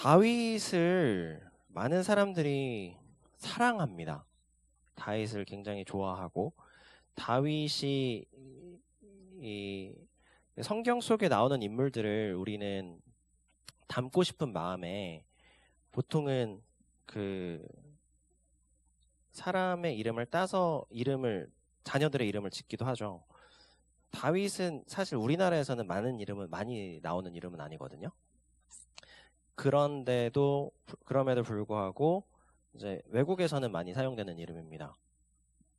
다윗을 많은 사람들이 사랑합니다. 다윗을 굉장히 좋아하고 다윗이 이 성경 속에 나오는 인물들을 우리는 닮고 싶은 마음에 보통은 그 사람의 이름을 따서 자녀들의 이름을 짓기도 하죠. 다윗은 사실 우리나라에서는 많이 나오는 이름은 아니거든요. 그럼에도 불구하고 이제 외국에서는 많이 사용되는 이름입니다.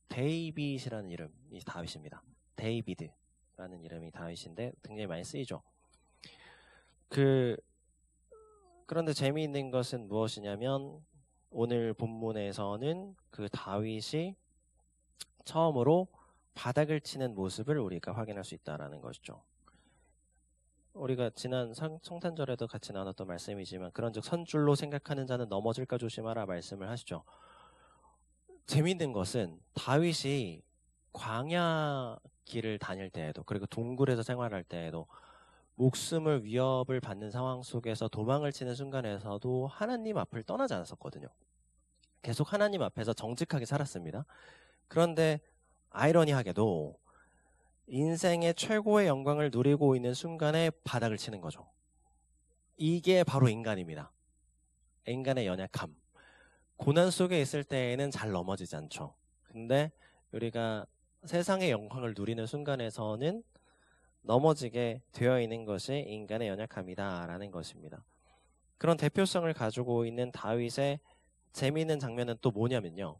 데이빗이라는 이름이 다윗입니다. 데이비드라는 이름이 다윗인데 굉장히 많이 쓰이죠. 그런데 재미있는 것은 무엇이냐면 오늘 본문에서는 그 다윗이 처음으로 바닥을 치는 모습을 우리가 확인할 수 있다는 것이죠. 우리가 지난 성탄절에도 같이 나눴던 말씀이지만 그런즉 선줄로 생각하는 자는 넘어질까 조심하라 말씀을 하시죠. 재미있는 것은 다윗이 광야 길을 다닐 때에도 그리고 동굴에서 생활할 때에도 목숨을 위협을 받는 상황 속에서 도망을 치는 순간에서도 하나님 앞을 떠나지 않았었거든요. 계속 하나님 앞에서 정직하게 살았습니다. 그런데 아이러니하게도 인생의 최고의 영광을 누리고 있는 순간에 바닥을 치는 거죠. 이게 바로 인간입니다. 인간의 연약함. 고난 속에 있을 때에는 잘 넘어지지 않죠. 근데 우리가 세상의 영광을 누리는 순간에서는 넘어지게 되어 있는 것이 인간의 연약함이다라는 것입니다. 그런 대표성을 가지고 있는 다윗의 재미있는 장면은 또 뭐냐면요.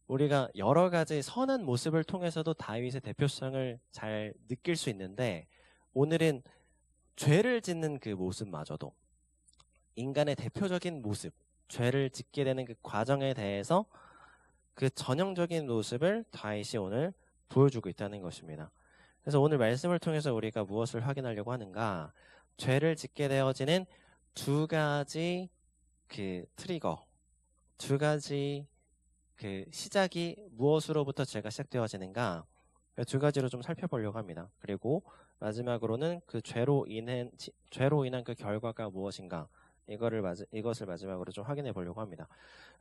우리가 여러 가지 선한 모습을 통해서도 다윗의 대표성을 잘 느낄 수 있는데 오늘은 죄를 짓는 그 모습마저도 인간의 대표적인 모습, 죄를 짓게 되는 그 과정에 대해서 그 전형적인 모습을 다윗이 오늘 보여주고 있다는 것입니다. 그래서 오늘 말씀을 통해서 우리가 무엇을 확인하려고 하는가? 죄를 짓게 되어지는 두 가지 그 트리거, 두 가지 그 시작이 무엇으로부터 죄가 시작되어지는가? 두 가지로 좀 살펴보려고 합니다. 그리고 마지막으로는 그 죄로 인한 그 결과가 무엇인가? 이것을 마지막으로 좀 확인해 보려고 합니다.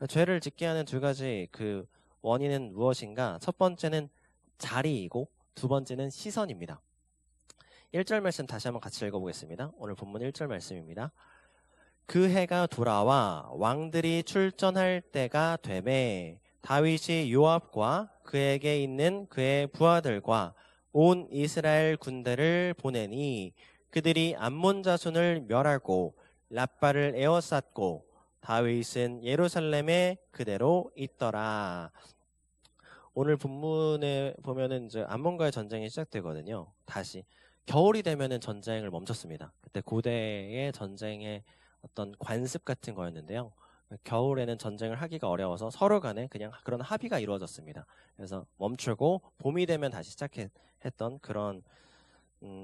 죄를 짓게 하는 두 가지 그 원인은 무엇인가? 첫 번째는 자리이고 두 번째는 시선입니다. 1절 말씀 다시 한번 같이 읽어보겠습니다. 오늘 본문 1절 말씀입니다. 그 해가 돌아와 왕들이 출전할 때가 되매 다윗이 요압과 그에게 있는 그의 부하들과 온 이스라엘 군대를 보내니 그들이 암몬 자손을 멸하고 랍바를 에워쌌고 다윗은 예루살렘에 그대로 있더라. 오늘 본문에 보면은 이제 암몬과의 전쟁이 시작되거든요. 다시 겨울이 되면은 전쟁을 멈췄습니다. 그때 고대의 전쟁의 어떤 관습 같은 거였는데요. 겨울에는 전쟁을 하기가 어려워서 서로 간에 그냥 그런 합의가 이루어졌습니다. 그래서 멈추고 봄이 되면 다시 시작했던 그런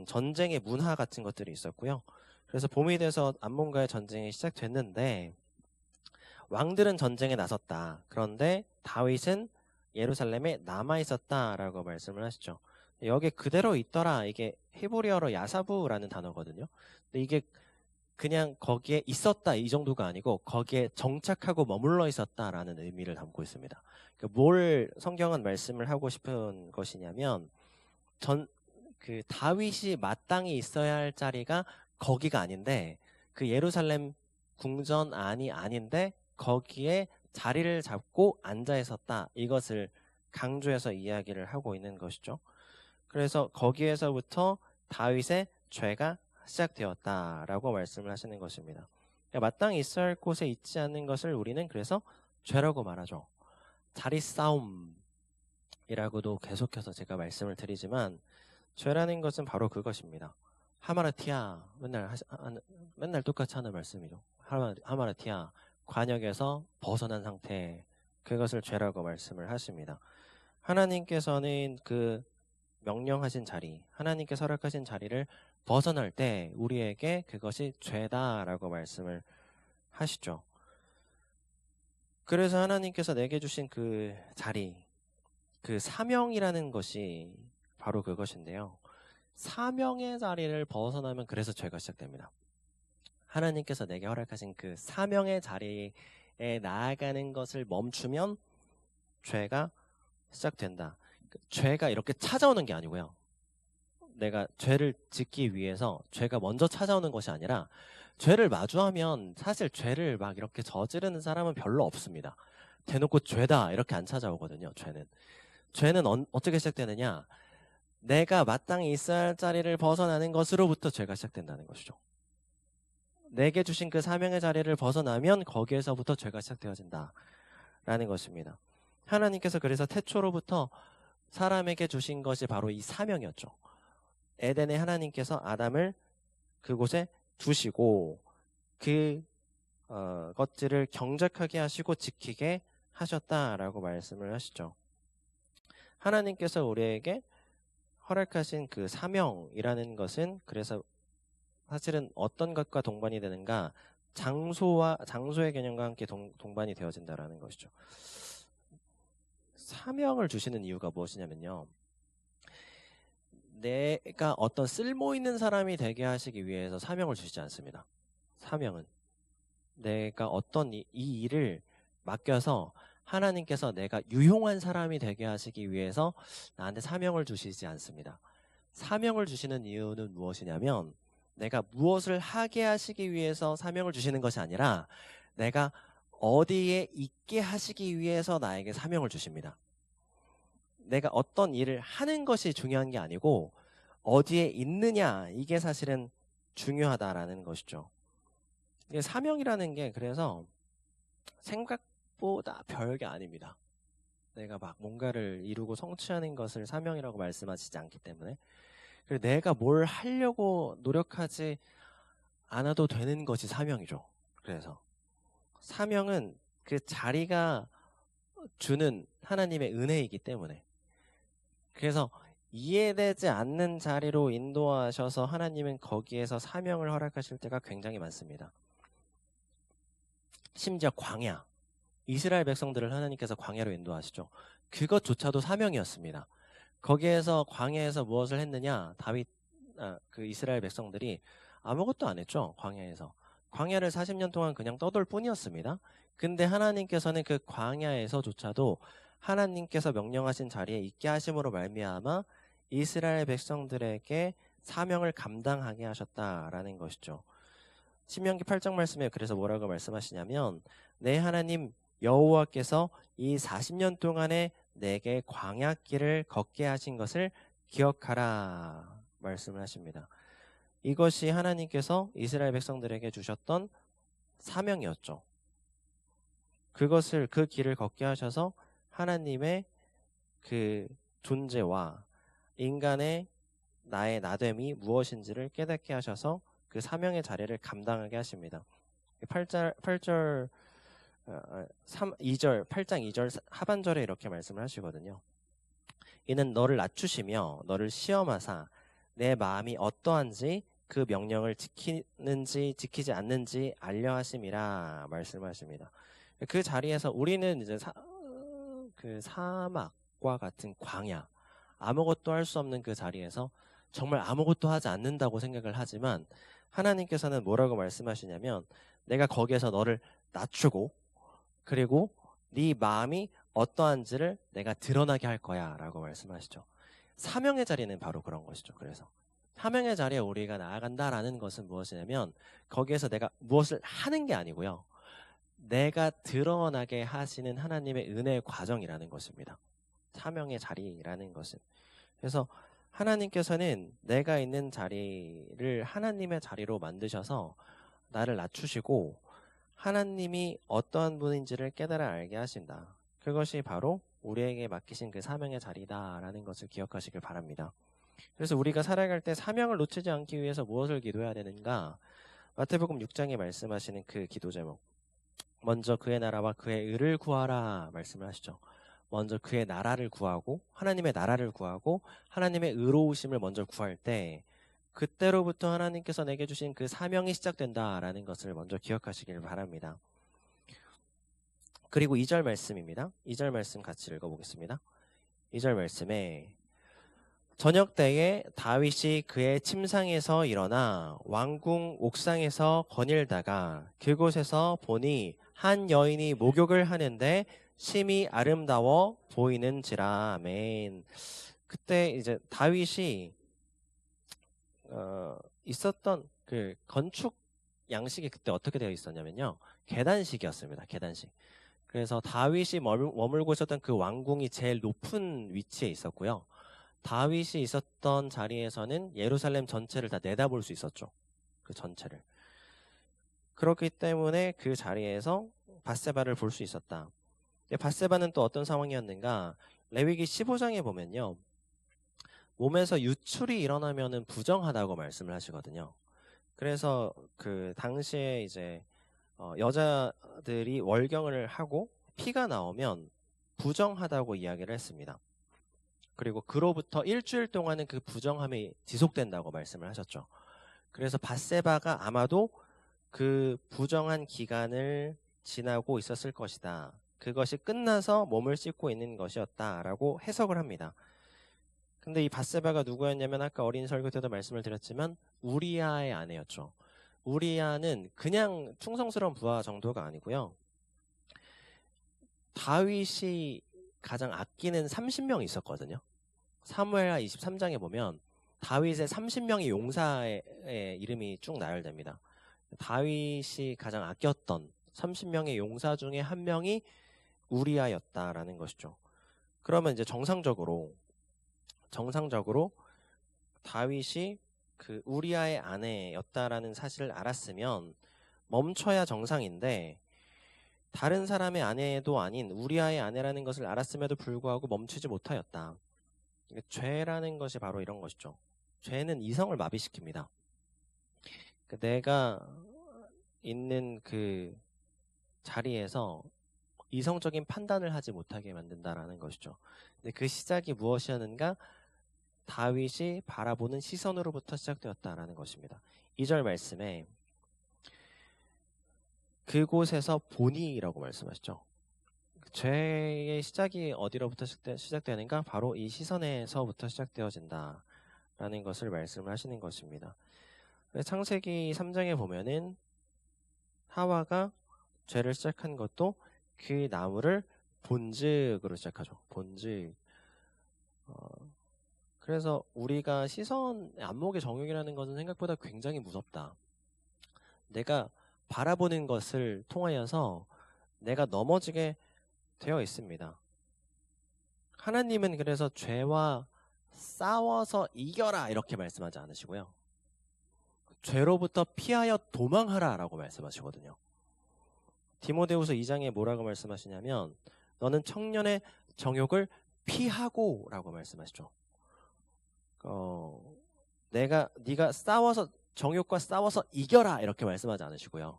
전쟁의 문화 같은 것들이 있었고요. 그래서 봄이 돼서 암몬과의 전쟁이 시작됐는데 왕들은 전쟁에 나섰다. 그런데 다윗은 예루살렘에 남아 있었다라고 말씀을 하시죠. 여기 그대로 있더라. 이게 히브리어로 야사부라는 단어거든요. 근데 이게 그냥 거기에 있었다 이 정도가 아니고 거기에 정착하고 머물러 있었다라는 의미를 담고 있습니다. 뭘 성경은 말씀을 하고 싶은 것이냐면 그 다윗이 마땅히 있어야 할 자리가 거기가 아닌데 그 예루살렘 궁전 안이 아닌데 거기에 자리를 잡고 앉아 있었다. 이것을 강조해서 이야기를 하고 있는 것이죠. 그래서 거기에서부터 다윗의 죄가 시작되었다라고 말씀을 하시는 것입니다. 마땅히 있어야 할 곳에 있지 않는 것을 우리는 그래서 죄라고 말하죠. 자리 싸움이라고도 계속해서 제가 말씀을 드리지만 죄라는 것은 바로 그것입니다. 하마르티아 맨날 똑같이 하는 말씀이죠. 하마르티아 관역에서 벗어난 상태 그것을 죄라고 말씀을 하십니다. 하나님께서는 그 명령하신 자리, 하나님께 허락하신 자리를 벗어날 때 우리에게 그것이 죄다라고 말씀을 하시죠. 그래서 하나님께서 내게 주신 그 자리, 그 사명이라는 것이 바로 그것인데요. 사명의 자리를 벗어나면 그래서 죄가 시작됩니다. 하나님께서 내게 허락하신 그 사명의 자리에 나아가는 것을 멈추면 죄가 시작된다. 죄가 이렇게 찾아오는 게 아니고요. 내가 죄를 짓기 위해서 죄가 먼저 찾아오는 것이 아니라 죄를 마주하면 사실 죄를 막 이렇게 저지르는 사람은 별로 없습니다. 대놓고 죄다 이렇게 안 찾아오거든요. 죄는 어떻게 시작되느냐? 내가 마땅히 있어야 할 자리를 벗어나는 것으로부터 죄가 시작된다는 것이죠. 내게 주신 그 사명의 자리를 벗어나면 거기에서부터 죄가 시작되어진다라는 것입니다. 하나님께서 그래서 태초로부터 사람에게 주신 것이 바로 이 사명이었죠. 에덴에 하나님께서 아담을 그곳에 두시고 그 것들을 경작하게 하시고 지키게 하셨다라고 말씀을 하시죠. 하나님께서 우리에게 허락하신 그 사명이라는 것은 그래서 사실은 어떤 것과 동반이 되는가? 장소의 개념과 함께 동반이 되어진다라는 것이죠. 사명을 주시는 이유가 무엇이냐면요. 내가 어떤 쓸모 있는 사람이 되게 하시기 위해서 사명을 주시지 않습니다. 사명은 내가 어떤 이 일을 맡겨서 하나님께서 내가 유용한 사람이 되게 하시기 위해서 나한테 사명을 주시지 않습니다. 사명을 주시는 이유는 무엇이냐면 내가 무엇을 하게 하시기 위해서 사명을 주시는 것이 아니라 내가 어디에 있게 하시기 위해서 나에게 사명을 주십니다. 내가 어떤 일을 하는 것이 중요한 게 아니고 어디에 있느냐 이게 사실은 중요하다라는 것이죠. 이게 사명이라는 게 그래서 생각보다 별게 아닙니다. 내가 막 뭔가를 이루고 성취하는 것을 사명이라고 말씀하시지 않기 때문에 그리고 내가 뭘 하려고 노력하지 않아도 되는 것이 사명이죠. 그래서 사명은 그 자리가 주는 하나님의 은혜이기 때문에 그래서 이해되지 않는 자리로 인도하셔서 하나님은 거기에서 사명을 허락하실 때가 굉장히 많습니다. 심지어 광야, 이스라엘 백성들을 하나님께서 광야로 인도하시죠. 그것조차도 사명이었습니다. 거기에서 광야에서 무엇을 했느냐? 그 이스라엘 백성들이 아무것도 안 했죠. 광야에서. 광야를 40년 동안 그냥 떠돌 뿐이었습니다. 근데 하나님께서는 그 광야에서조차도 하나님께서 명령하신 자리에 있게 하심으로 말미암아 이스라엘 백성들에게 사명을 감당하게 하셨다라는 것이죠. 신명기 8장 말씀에 그래서 뭐라고 말씀하시냐면 내 하나님 여호와께서 이 40년 동안에 내게 광야길을 걷게 하신 것을 기억하라 말씀을 하십니다. 이것이 하나님께서 이스라엘 백성들에게 주셨던 사명이었죠. 그 길을 걷게 하셔서 하나님의 그 존재와 인간의 나의 나됨이 무엇인지를 깨닫게 하셔서 그 사명의 자리를 감당하게 하십니다. 8장 2절 하반절에 이렇게 말씀을 하시거든요. 이는 너를 낮추시며 너를 시험하사 내 마음이 어떠한지 그 명령을 지키는지 지키지 않는지 알려 하심이라 말씀하십니다. 그 자리에서 우리는 이제 그 사막과 같은 광야, 아무것도 할 수 없는 그 자리에서 정말 아무것도 하지 않는다고 생각을 하지만 하나님께서는 뭐라고 말씀하시냐면 내가 거기에서 너를 낮추고 그리고 네 마음이 어떠한지를 내가 드러나게 할 거야 라고 말씀하시죠. 사명의 자리는 바로 그런 것이죠. 그래서 사명의 자리에 우리가 나아간다라는 것은 무엇이냐면 거기에서 내가 무엇을 하는 게 아니고요. 내가 드러나게 하시는 하나님의 은혜의 과정이라는 것입니다. 사명의 자리라는 것은. 그래서 하나님께서는 내가 있는 자리를 하나님의 자리로 만드셔서 나를 낮추시고 하나님이 어떠한 분인지를 깨달아 알게 하신다. 그것이 바로 우리에게 맡기신 그 사명의 자리다라는 것을 기억하시길 바랍니다. 그래서 우리가 살아갈 때 사명을 놓치지 않기 위해서 무엇을 기도해야 되는가? 마태복음 6장에 말씀하시는 그 기도 제목. 먼저 그의 나라와 그의 의를 구하라 말씀을 하시죠. 먼저 그의 나라를 구하고 하나님의 나라를 구하고 하나님의 의로우심을 먼저 구할 때 그때로부터 하나님께서 내게 주신 그 사명이 시작된다라는 것을 먼저 기억하시길 바랍니다. 그리고 2절 말씀입니다. 2절 말씀 같이 읽어보겠습니다. 2절 말씀에 저녁 때에 다윗이 그의 침상에서 일어나 왕궁 옥상에서 거닐다가 그곳에서 보니 한 여인이 목욕을 하는데 심히 아름다워 보이는지라. 아멘. 그때 이제 다윗이 있었던 그 건축 양식이 그때 어떻게 되어 있었냐면요, 계단식이었습니다. 계단식. 그래서 다윗이 머물고 있었던 그 왕궁이 제일 높은 위치에 있었고요. 다윗이 있었던 자리에서는 예루살렘 전체를 다 내다볼 수 있었죠. 그 전체를. 그렇기 때문에 그 자리에서 밧세바를 볼 수 있었다. 근데 밧세바는 또 어떤 상황이었는가? 레위기 15장에 보면요, 몸에서 유출이 일어나면은 부정하다고 말씀을 하시거든요. 그래서 그 당시에 이제 여자들이 월경을 하고 피가 나오면 부정하다고 이야기를 했습니다. 그리고 그로부터 일주일 동안은 그 부정함이 지속된다고 말씀을 하셨죠. 그래서 밧세바가 아마도 그 부정한 기간을 지나고 있었을 것이다. 그것이 끝나서 몸을 씻고 있는 것이었다라고 해석을 합니다. 근데 이 밧세바가 누구였냐면 아까 어린 설교 때도 말씀을 드렸지만 우리아의 아내였죠. 우리아는 그냥 충성스러운 부하 정도가 아니고요. 다윗이 가장 아끼는 30명이 있었거든요. 사무엘하 23장에 보면 다윗의 30명의 용사의 이름이 쭉 나열됩니다. 다윗이 가장 아꼈던 30명의 용사 중에 한 명이 우리아였다라는 것이죠. 그러면 이제 정상적으로 다윗이 그 우리아의 아내였다라는 사실을 알았으면 멈춰야 정상인데, 다른 사람의 아내도 아닌 우리아의 아내라는 것을 알았음에도 불구하고 멈추지 못하였다. 죄라는 것이 바로 이런 것이죠. 죄는 이성을 마비시킵니다. 내가 있는 그 자리에서 이성적인 판단을 하지 못하게 만든다라는 것이죠. 근데 그 시작이 무엇이었는가? 다윗이 바라보는 시선으로부터 시작되었다라는 것입니다. 2절 말씀에 그곳에서 보니라고 말씀하시죠. 죄의 시작이 어디로부터 시작되는가? 바로 이 시선에서부터 시작되어진다라는 것을 말씀을 하시는 것입니다. 창세기 3장에 보면은 하와가 죄를 시작한 것도 그 나무를 본즉으로 시작하죠. 본즉. 그래서 우리가 안목의 정욕이라는 것은 생각보다 굉장히 무섭다. 내가 바라보는 것을 통하여서 내가 넘어지게 되어 있습니다. 하나님은 그래서 죄와 싸워서 이겨라 이렇게 말씀하지 않으시고요. 죄로부터 피하여 도망하라 라고 말씀하시거든요. 디모데후서 2장에 뭐라고 말씀하시냐면 너는 청년의 정욕을 피하고 라고 말씀하시죠. 네가 싸워서 정욕과 싸워서 이겨라 이렇게 말씀하지 않으시고요.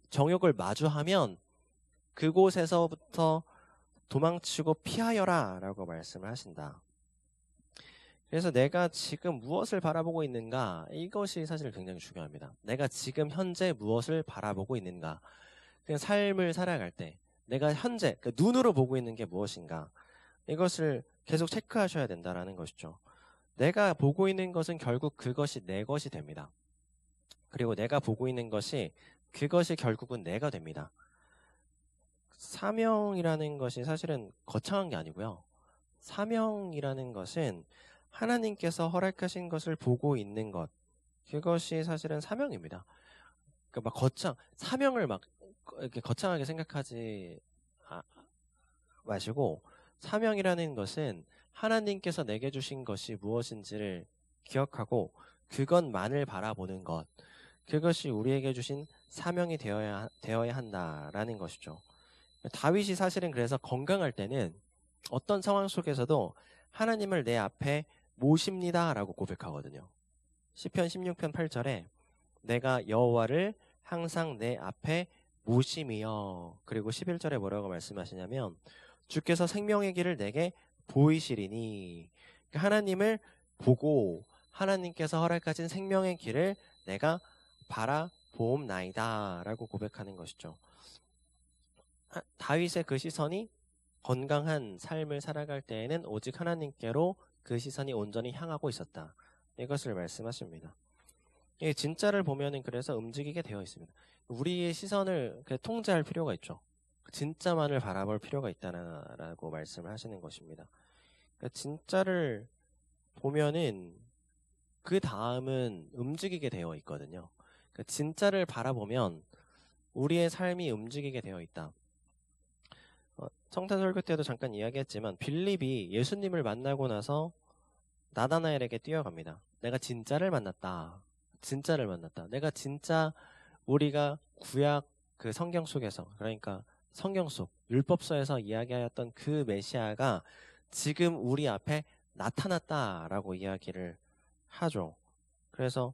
정욕을 마주하면 그곳에서부터 도망치고 피하여라 라고 말씀을 하신다. 그래서 내가 지금 무엇을 바라보고 있는가, 이것이 사실 굉장히 중요합니다. 내가 지금 현재 무엇을 바라보고 있는가. 그냥 삶을 살아갈 때 내가 현재 눈으로 보고 있는 게 무엇인가, 이것을 계속 체크하셔야 된다라는 것이죠. 내가 보고 있는 것은 결국 그것이 내 것이 됩니다. 그리고 내가 보고 있는 것이 그것이 결국은 내가 됩니다. 사명이라는 것이 사실은 거창한 게 아니고요. 사명이라는 것은 하나님께서 허락하신 것을 보고 있는 것, 그것이 사실은 사명입니다. 그러니까 사명을 이렇게 거창하게 생각하지 마시고, 사명이라는 것은 하나님께서 내게 주신 것이 무엇인지를 기억하고 그것만을 바라보는 것, 그것이 우리에게 주신 사명이 되어야 한다라는 것이죠. 다윗이 사실은 그래서 건강할 때는 어떤 상황 속에서도 하나님을 내 앞에 모십니다 라고 고백하거든요. 시편 16편 8절에 내가 여호와를 항상 내 앞에 모심이여. 그리고 11절에 뭐라고 말씀하시냐면 주께서 생명의 길을 내게 보이시리니. 하나님을 보고 하나님께서 허락하신 생명의 길을 내가 바라보옵나이다 라고 고백하는 것이죠. 다윗의 그 시선이 건강한 삶을 살아갈 때에는 오직 하나님께로 그 시선이 온전히 향하고 있었다. 이것을 말씀하십니다. 이 진짜를 보면은 그래서 움직이게 되어 있습니다. 우리의 시선을 통제할 필요가 있죠. 진짜만을 바라볼 필요가 있다라고 말씀을 하시는 것입니다. 그러니까 진짜를 보면은 그 다음은 움직이게 되어 있거든요. 그러니까 진짜를 바라보면 우리의 삶이 움직이게 되어 있다. 성탄설교 때도 잠깐 이야기했지만 빌립이 예수님을 만나고 나서 나다나엘에게 뛰어갑니다. 내가 진짜를 만났다. 진짜를 만났다. 내가 진짜 우리가 구약 그 성경 속에서, 그러니까 성경 속 율법서에서 이야기하였던 그 메시아가 지금 우리 앞에 나타났다라고 이야기를 하죠. 그래서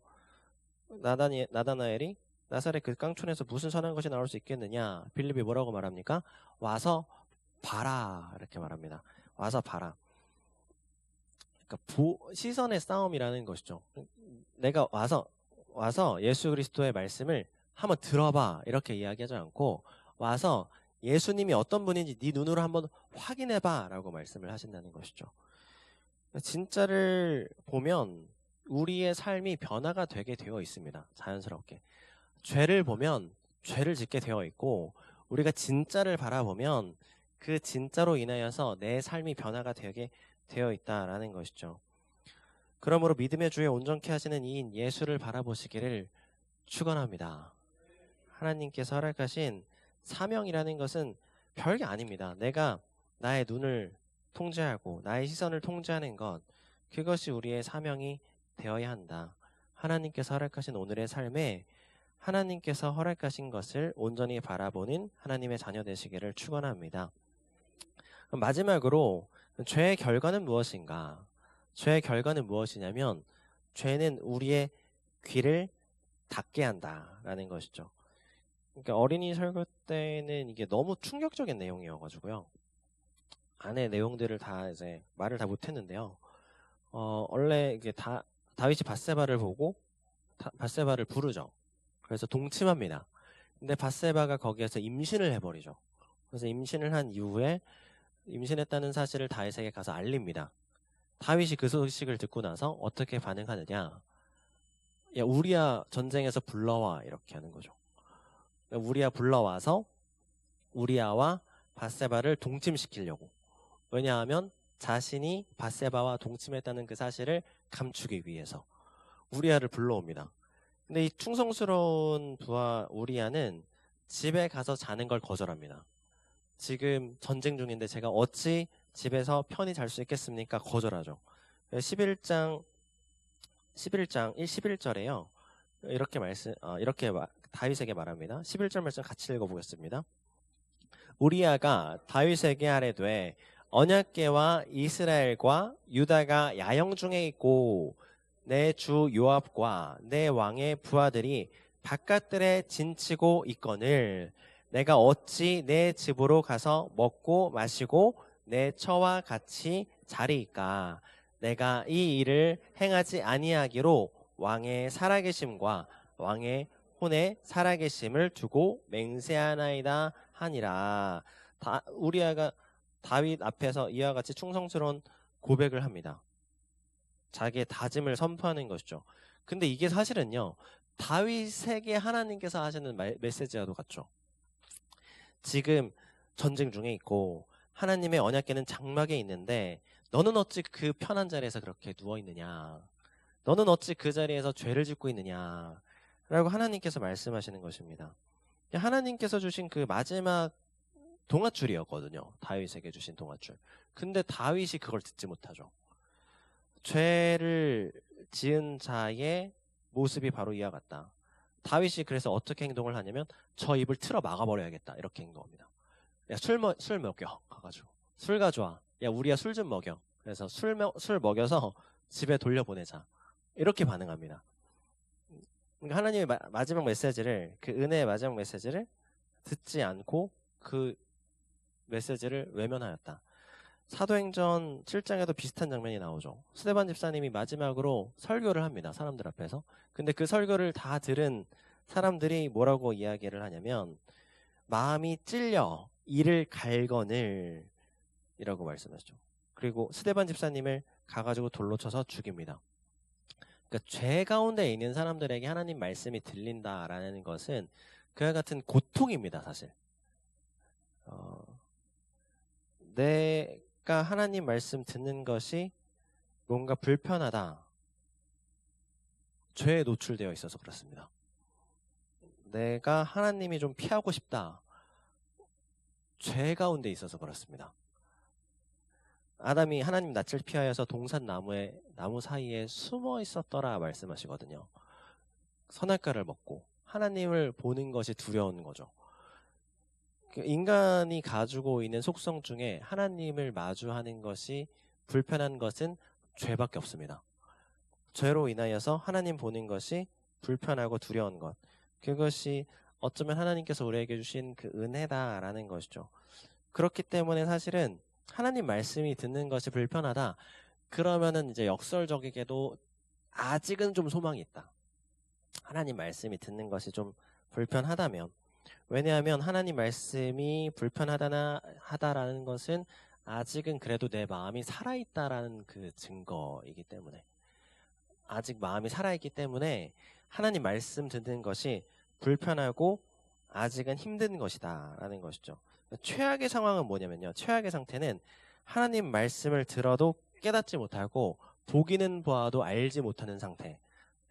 나다나엘이 나사렛 그 깡촌에서 무슨 선한 것이 나올 수 있겠느냐? 빌립이 뭐라고 말합니까? 와서 봐라, 이렇게 말합니다. 와서 봐라. 그러니까 시선의 싸움이라는 것이죠. 내가 와서 예수 그리스도의 말씀을 한번 들어봐, 이렇게 이야기하지 않고 와서 예수님이 어떤 분인지 네 눈으로 한번 확인해봐 라고 말씀을 하신다는 것이죠. 진짜를 보면 우리의 삶이 변화가 되게 되어 있습니다. 자연스럽게. 죄를 보면 죄를 짓게 되어 있고, 우리가 진짜를 바라보면 그 진짜로 인하여서 내 삶이 변화가 되게 되어 있다라는 것이죠. 그러므로 믿음의 주에 온전케 하시는 이인 예수를 바라보시기를 축원합니다. 하나님께서 허락하신 사명이라는 것은 별게 아닙니다. 내가 나의 눈을 통제하고 나의 시선을 통제하는 것, 그것이 우리의 사명이 되어야 한다. 하나님께서 허락하신 오늘의 삶에 하나님께서 허락하신 것을 온전히 바라보는 하나님의 자녀 되시기를 축원합니다. 마지막으로 죄의 결과는 무엇인가? 죄의 결과는 무엇이냐면 죄는 우리의 귀를 닫게 한다라는 것이죠. 그러니까 어린이 설교 때는 이게 너무 충격적인 내용이어가지고요. 안에 내용들을 다 이제 말을 다 못했는데요. 원래 이게 다윗이 밧세바를 보고 밧세바를 부르죠. 그래서 동침합니다. 근데 밧세바가 거기에서 임신을 해버리죠. 그래서 임신을 한 이후에 임신했다는 사실을 다윗에게 가서 알립니다. 다윗이 그 소식을 듣고 나서 어떻게 반응하느냐? 야, 우리야 전쟁에서 불러와, 이렇게 하는 거죠. 우리야 불러와서 우리야와 밧세바를 동침시키려고. 왜냐하면 자신이 밧세바와 동침했다는 그 사실을 감추기 위해서 우리야를 불러옵니다. 근데 이 충성스러운 부하 우리야는 집에 가서 자는 걸 거절합니다. 지금 전쟁 중인데 제가 어찌 집에서 편히 잘 수 있겠습니까? 거절하죠. 11장 11절에요. 이렇게 다윗에게 말합니다. 11절 말씀 같이 읽어보겠습니다. 우리야가 다윗에게 하래되 언약궤와 이스라엘과 유다가 야영 중에 있고 내 주 요압과 내 왕의 부하들이 바깥들에 진치고 있거늘 내가 어찌 내 집으로 가서 먹고 마시고 내 처와 같이 자리이까? 내가 이 일을 행하지 아니하기로 왕의 살아계심과 왕의 혼의 살아계심을 두고 맹세하나이다 하니라. 우리아가 다윗 앞에서 이와 같이 충성스러운 고백을 합니다. 자기의 다짐을 선포하는 것이죠. 근데 이게 사실은요, 다윗에게 하나님께서 하시는 메시지와도 같죠. 지금 전쟁 중에 있고 하나님의 언약궤는 장막에 있는데 너는 어찌 그 편한 자리에서 그렇게 누워있느냐? 너는 어찌 그 자리에서 죄를 짓고 있느냐? 라고 하나님께서 말씀하시는 것입니다. 하나님께서 주신 그 마지막 동아줄이었거든요. 다윗에게 주신 동아줄. 근데 다윗이 그걸 듣지 못하죠. 죄를 지은 자의 모습이 바로 이와 같다. 다윗이 그래서 어떻게 행동을 하냐면 저 입을 틀어 막아버려야겠다, 이렇게 행동합니다. 야, 술 먹여 가가지고 술 가져와. 야, 우리야 술 좀 먹여. 그래서 술 먹여서 집에 돌려보내자, 이렇게 반응합니다. 그러니까 하나님의 마지막 메시지를, 그 은혜의 마지막 메시지를 듣지 않고 그 메시지를 외면하였다. 사도행전 7장에도 비슷한 장면이 나오죠. 스데반 집사님이 마지막으로 설교를 합니다. 사람들 앞에서. 근데 그 설교를 다 들은 사람들이 뭐라고 이야기를 하냐면 마음이 찔려 이를 갈거늘 이라고 말씀하시죠. 그리고 스데반 집사님을 가가지고 돌로 쳐서 죽입니다. 그러니까 죄 가운데 있는 사람들에게 하나님 말씀이 들린다라는 것은 그와 같은 고통입니다, 사실. 내가 하나님 말씀 듣는 것이 뭔가 불편하다. 죄에 노출되어 있어서 그렇습니다. 내가 하나님이 좀 피하고 싶다. 죄 가운데 있어서 그렇습니다. 아담이 하나님 낯을 피하여서 동산 나무 사이에 숨어 있었더라 말씀하시거든요. 선악과를 먹고 하나님을 보는 것이 두려운 거죠. 인간이 가지고 있는 속성 중에 하나님을 마주하는 것이 불편한 것은 죄밖에 없습니다. 죄로 인하여서 하나님 보는 것이 불편하고 두려운 것. 그것이 어쩌면 하나님께서 우리에게 주신 그 은혜다라는 것이죠. 그렇기 때문에 사실은 하나님 말씀이 듣는 것이 불편하다. 그러면은 이제 역설적이게도 아직은 좀 소망이 있다. 하나님 말씀이 듣는 것이 좀 불편하다면. 왜냐하면 하나님 말씀이 불편하다라는 것은 아직은 그래도 내 마음이 살아있다라는 그 증거이기 때문에. 아직 마음이 살아있기 때문에 하나님 말씀 듣는 것이 불편하고 아직은 힘든 것이다 라는 것이죠. 최악의 상황은 뭐냐면요. 최악의 상태는 하나님 말씀을 들어도 깨닫지 못하고 보기는 보아도 알지 못하는 상태.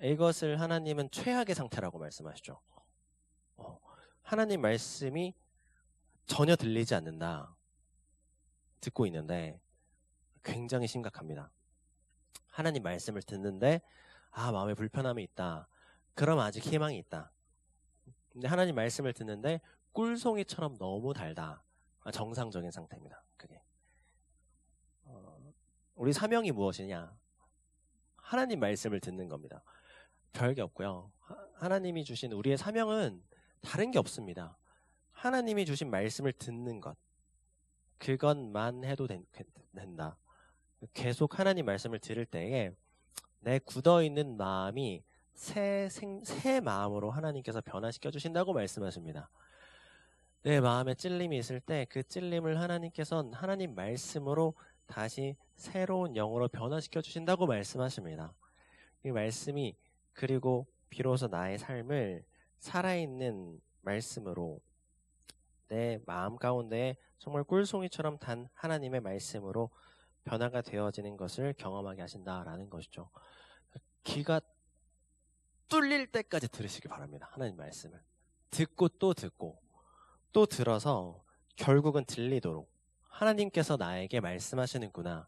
이것을 하나님은 최악의 상태라고 말씀하시죠. 하나님 말씀이 전혀 들리지 않는다. 듣고 있는데 굉장히 심각합니다. 하나님 말씀을 듣는데 마음에 불편함이 있다. 그럼 아직 희망이 있다. 근데 하나님 말씀을 듣는데 꿀송이처럼 너무 달다. 정상적인 상태입니다. 그게. 우리 사명이 무엇이냐? 하나님 말씀을 듣는 겁니다. 별게 없고요. 하나님이 주신 우리의 사명은 다른 게 없습니다. 하나님이 주신 말씀을 듣는 것. 그것만 해도 된다. 계속 하나님 말씀을 들을 때에 내 굳어있는 마음이 새 마음으로 하나님께서 변화시켜 주신다고 말씀하십니다. 내 마음에 찔림이 있을 때 그 찔림을 하나님께서는 하나님 말씀으로 다시 새로운 영으로 변화시켜 주신다고 말씀하십니다. 이 말씀이 그리고 비로소 나의 삶을 살아있는 말씀으로 내 마음 가운데 정말 꿀송이처럼 단 하나님의 말씀으로 변화가 되어지는 것을 경험하게 하신다라는 것이죠. 귀가 뚫릴 때까지 들으시기 바랍니다. 하나님 말씀을. 듣고 또 들어서 결국은 들리도록 하나님께서 나에게 말씀하시는구나.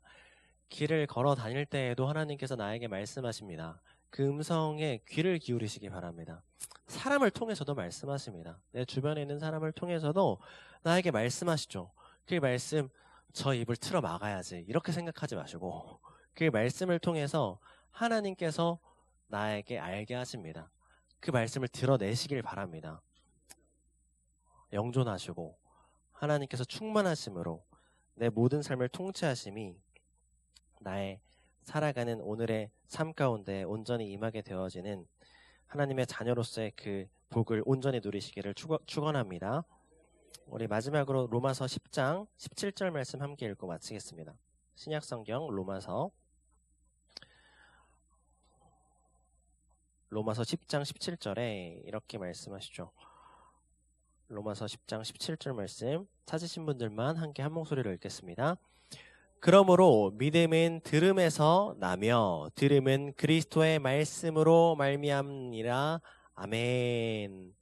길을 걸어 다닐 때에도 하나님께서 나에게 말씀하십니다. 그 음성에 귀를 기울이시기 바랍니다. 사람을 통해서도 말씀하십니다. 내 주변에 있는 사람을 통해서도 나에게 말씀하시죠. 그 말씀 저 입을 틀어 막아야지 이렇게 생각하지 마시고 그 말씀을 통해서 하나님께서 나에게 알게 하십니다. 그 말씀을 드러내시길 바랍니다. 영존하시고 하나님께서 충만하심으로 내 모든 삶을 통치하심이 나의 살아가는 오늘의 삶 가운데 온전히 임하게 되어지는 하나님의 자녀로서의 그 복을 온전히 누리시기를 축원합니다. 우리 마지막으로 로마서 10장 17절 말씀 함께 읽고 마치겠습니다. 신약성경 로마서 10장 17절에 이렇게 말씀하시죠. 로마서 10장 17절 말씀 찾으신 분들만 함께 한 목소리로 읽겠습니다. 그러므로 믿음은 들음에서 나며 들음은 그리스도의 말씀으로 말미암니라. 아멘.